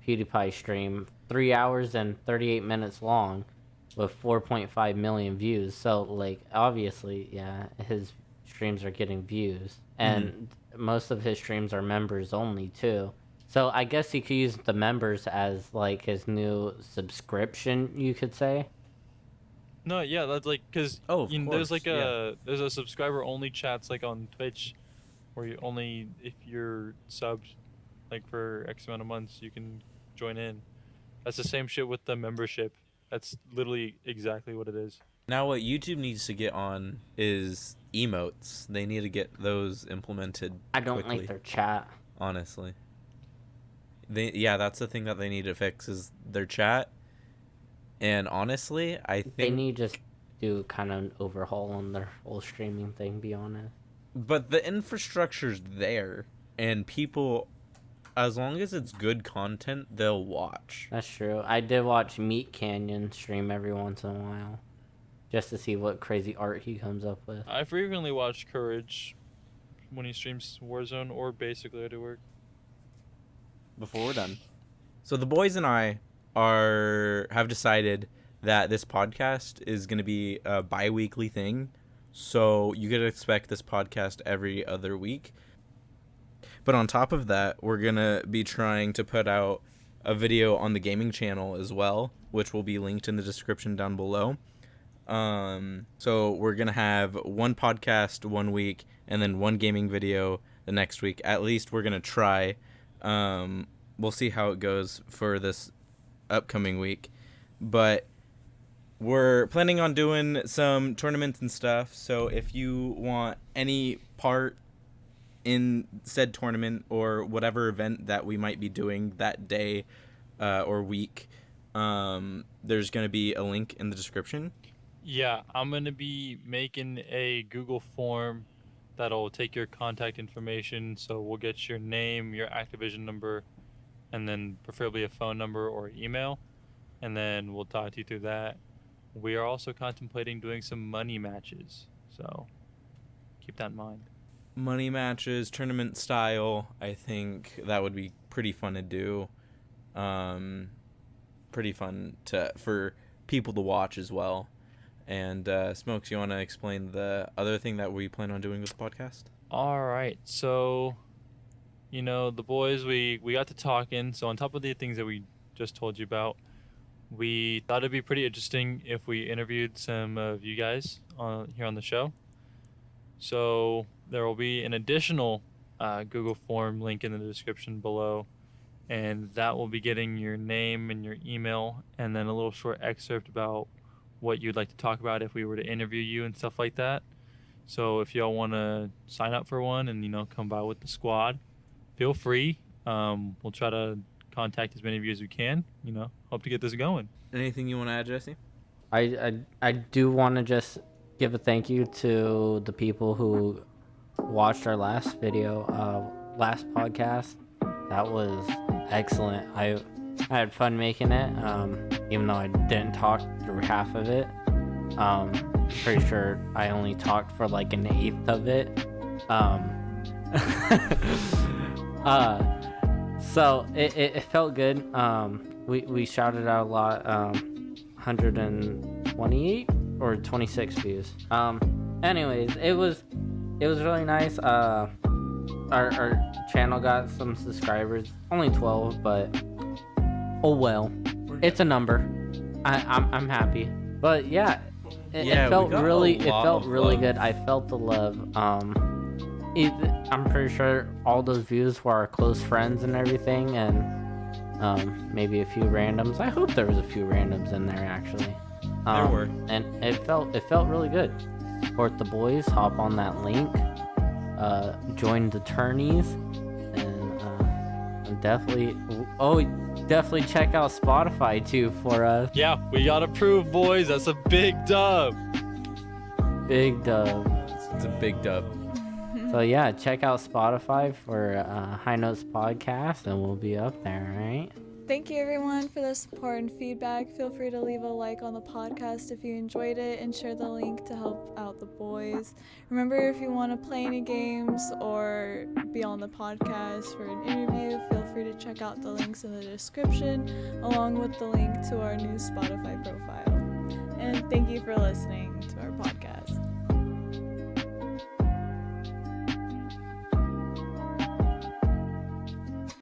PewDiePie stream, 3 hours and 38 minutes long, with 4.5 million views. So like obviously, yeah, his streams are getting views, and most of his streams are members only too. So I guess you could use the members as like his new subscription, you could say. no, yeah, that's like because Of there's course, like yeah. there's a subscriber only chats like on Twitch, where you only if you're subbed, like for X amount of months you can join in. That's the same shit with the membership. That's literally exactly what it is. Now what YouTube needs to get on is emotes. They need to get those implemented I don't quickly, like their chat. honestly. That's the thing that they need to fix is their chat. And honestly, I think They need to just do kind of an overhaul on their whole streaming thing, be honest. but the infrastructure's there, and people, as long as it's good content, they'll watch. That's true. I did watch Meat Canyon stream every once in a while, just to see what crazy art he comes up with. I frequently watch Courage when he streams Warzone or basically I do work. Before we're done. So the boys and I have decided that this podcast is going to be a bi-weekly thing. So you could expect this podcast every other week. But on top of that, we're going to be trying to put out a video on the gaming channel as well, which will be linked in the description down below. So we're gonna have one podcast one week and then one gaming video the next week. At least we're gonna try. We'll see how it goes for this upcoming week, but we're planning on doing some tournaments and stuff. So if you want any part in said tournament or whatever event that we might be doing that day or week, there's going to be a link in the description. Yeah, I'm going to be making a Google form that'll take your contact information. So we'll get your name, your Activision number, and then preferably a phone number or email. And then we'll talk to you through that. We are also contemplating doing some money matches. So keep that in mind. Money matches, tournament style. I think that would be pretty fun to do. Pretty fun for people to watch as well. And Smokes, you want to explain the other thing that we plan on doing with the podcast? All right. So, the boys, we got to talking. So on top of the things that we just told you about, we thought it'd be pretty interesting if we interviewed some of you guys here on the show. So there will be an additional Google form link in the description below, and that will be getting your name and your email and then a little short excerpt about what you'd like to talk about if we were to interview you and stuff like that. So if y'all want to sign up for one and, come by with the squad, feel free. We'll try to contact as many of you as we can. Hope to get this going. Anything you want to add, Jesse? I do want to just give a thank you to the people who watched our last video, last podcast. That was excellent. I had fun making it, even though I didn't talk through half of it. Pretty sure I only talked for like an eighth of it. So it felt good. We shouted out a lot. 128 or 26 views. Anyways, it was really nice. Our channel got some subscribers, only 12, but oh well, it's a number. I'm happy. But yeah, it felt really good. I felt the love. I'm pretty sure all those views were our close friends and everything, and maybe a few randoms. I hope there was a few randoms in there actually. There were, and it felt really good. Support the boys. Hop on that link. Join the tourneys, and definitely check out Spotify too for us. Yeah, we got approved, boys. That's a big dub. Big dub. It's a big dub. So yeah, check out Spotify for High Notes Podcast, and we'll be up there, right? Thank you everyone for the support and feedback. Feel free to leave a like on the podcast if you enjoyed it and share the link to help out the boys. Remember, if you want to play any games or be on the podcast for an interview, feel free to check out the links in the description along with the link to our new Spotify profile. And thank you for listening to our podcast.